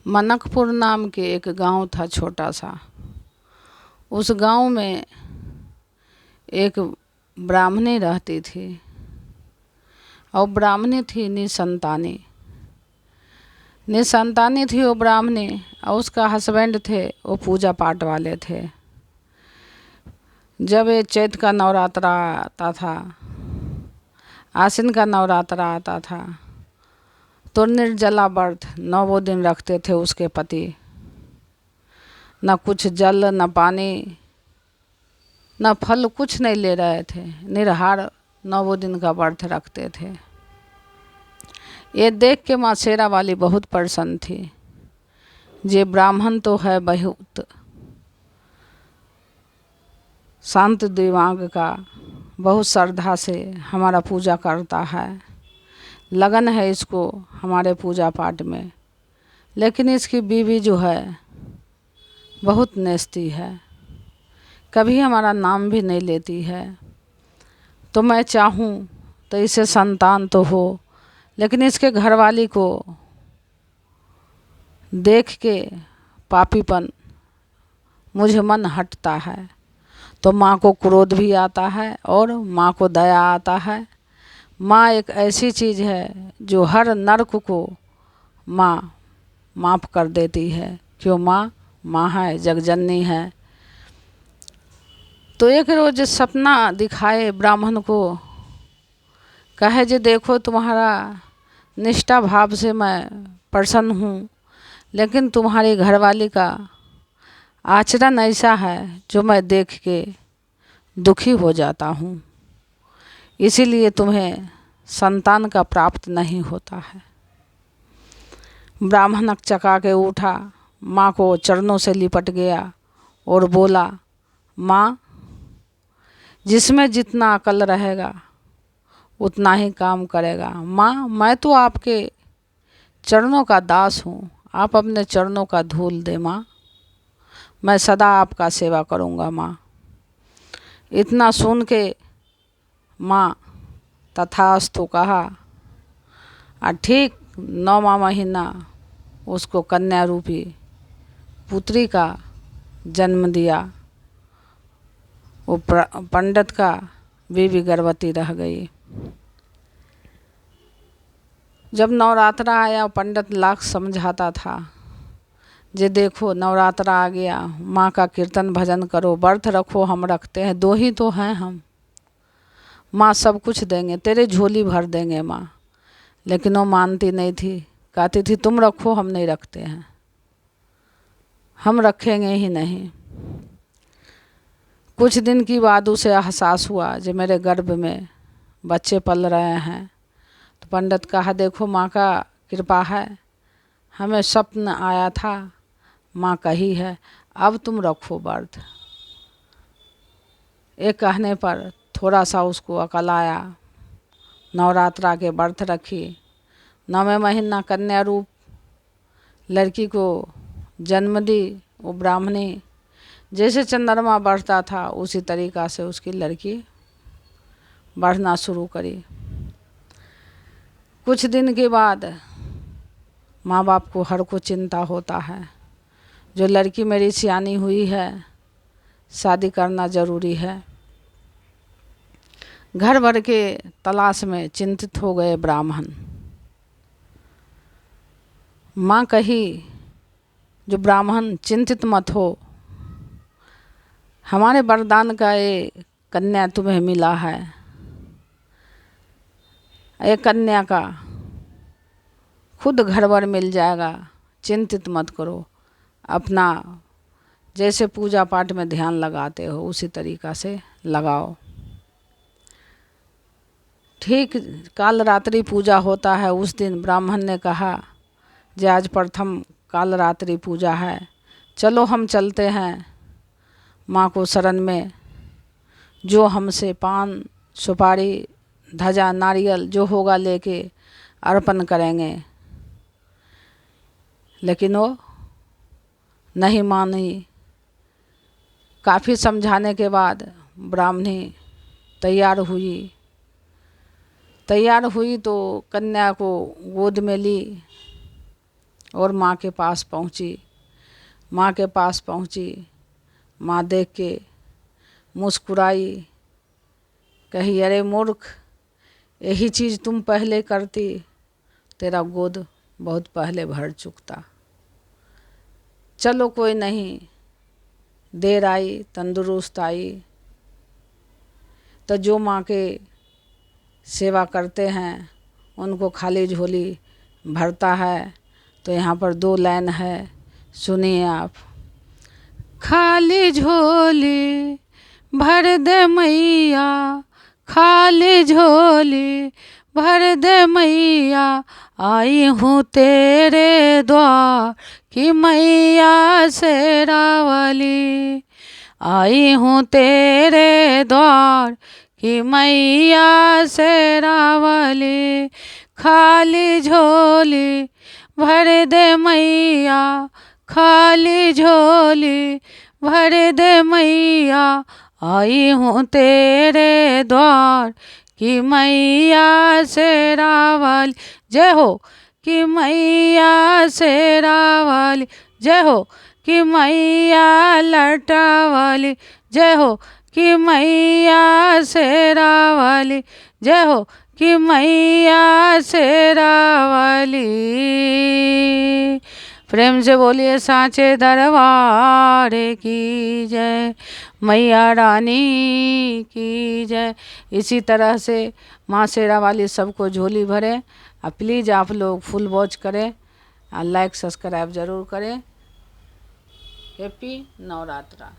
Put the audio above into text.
मनकपुर नाम के एक गांव था छोटा सा। उस गांव में एक ब्राह्मणी रहती थी और ब्राह्मणी थी निसंतानी थी वो ब्राह्मणी। और उसका हस्बैंड थे वो पूजा पाठ वाले थे। जब ये चैत का नवरात्र आता था, आश्विन का नवरात्र आता था, तो निर्जला व्रत 9 दिन रखते थे उसके पति। न कुछ जल न पानी न फल कुछ नहीं ले रहे थे, निराहार 9 दिन का व्रत रखते थे। ये देख के माँ शेरा वाली बहुत प्रसन्न थी। ये ब्राह्मण तो है बहुत शांत दिमाग का, बहुत श्रद्धा से हमारा पूजा करता है, लगन है इसको हमारे पूजा पाठ में। लेकिन इसकी बीवी जो है बहुत नेस्ती है, कभी हमारा नाम भी नहीं लेती है। तो मैं चाहूँ तो इसे संतान तो हो, लेकिन इसके घरवाली को देख के पापीपन मुझे मन हटता है। तो माँ को क्रोध भी आता है और माँ को दया आता है। माँ एक ऐसी चीज़ है जो हर नरक को माँ माफ़ कर देती है, क्यों माँ है, जगजननी है। तो एक रोज सपना दिखाए ब्राह्मण को, कहे जे देखो तुम्हारा निष्ठा भाव से मैं प्रसन्न हूँ, लेकिन तुम्हारी घरवाली का आचरण ऐसा है जो मैं देख के दुखी हो जाता हूँ, इसीलिए तुम्हें संतान का प्राप्त नहीं होता है। ब्राह्मण चका के उठा, माँ को चरणों से लिपट गया और बोला, माँ जिसमें जितना अकल रहेगा उतना ही काम करेगा। माँ मैं तो आपके चरणों का दास हूँ, आप अपने चरणों का धूल दे माँ, मैं सदा आपका सेवा करूँगा माँ। इतना सुन के माँ तथास्तु कहा और ठीक 9वां महीना उसको कन्या रूपी पुत्री का जन्म दिया। वो पंडित का बीवी गर्भवती रह गई। जब नवरात्रा आया, पंडित लाख समझाता था, जे देखो नवरात्रा आ गया, माँ का कीर्तन भजन करो, व्रत रखो, हम रखते हैं, 2 ही तो हैं हम, माँ सब कुछ देंगे, तेरे झोली भर देंगे माँ। लेकिन वो मानती नहीं थी, कहती थी तुम रखो हम नहीं रखते हैं, हम रखेंगे ही नहीं। कुछ दिन की बाद उसे एहसास हुआ जो मेरे गर्भ में बच्चे पल रहे हैं। तो पंडित कहा देखो माँ का कृपा है, हमें स्वप्न आया था, माँ कही है, अब तुम रखो व्रत। एक कहने पर थोड़ा सा उसको अकल आया, नवरात्रा के व्रत रखी। 9वें महीना कन्या रूप लड़की को जन्म दी। वो ब्राह्मणी जैसे चंद्रमा बढ़ता था उसी तरीक़ा से उसकी लड़की बढ़ना शुरू करी। कुछ दिन के बाद माँ बाप को हर को चिंता होता है, जो लड़की मेरी सियानी हुई है, शादी करना ज़रूरी है। घर भर के तलाश में चिंतित हो गए ब्राह्मण। माँ कही जो ब्राह्मण चिंतित मत हो, हमारे वरदान का ये कन्या तुम्हें मिला है, ये कन्या का खुद घर भर मिल जाएगा, चिंतित मत करो, अपना जैसे पूजा पाठ में ध्यान लगाते हो उसी तरीक़ा से लगाओ। ठीक काल रात्रि पूजा होता है, उस दिन ब्राह्मण ने कहा जे आज प्रथम काल रात्रि पूजा है, चलो हम चलते हैं माँ को शरण में, जो हमसे पान सुपारी ध्वजा नारियल जो होगा लेके अर्पण करेंगे। लेकिन वो नहीं मानी। काफ़ी समझाने के बाद ब्राह्मणी तैयार हुई तो कन्या को गोद में ली और माँ के पास पहुँची। माँ के पास पहुँची, माँ देख के मुस्कुराई, कही अरे मूर्ख, यही चीज़ तुम पहले करती, तेरा गोद बहुत पहले भर चुकता। चलो कोई नहीं, देर आई तंदुरुस्त आई। तो जो माँ के सेवा करते हैं उनको खाली झोली भरता है। तो यहाँ पर 2 लाइन है, सुनिए आप। खाली झोली भर दे मैया, खाली झोली भर दे मैया, आई हूँ तेरे द्वार की मैया शेरा वाली, आई हूँ तेरे द्वार की मैया शेरा वाली। खाली झोली भर दे मैया, खाली झोली भर दे मैया, आई हूँ तेरे द्वार की मैया शेरा वाली। जय हो कि मैया शेरा वाली, जय हो कि मैया लटा वाली, जय हो कि मैया शेरा वाली, जय हो कि मैया शेरा वाली। प्रेम से बोलिए सांचे दरबार की जय, मैया रानी की जय। इसी तरह से माँ शेरा वाली सबको झोली भरे। और प्लीज़ आप लोग फुल वॉच करें और लाइक सब्सक्राइब ज़रूर करें। हैप्पी नवरात्रा।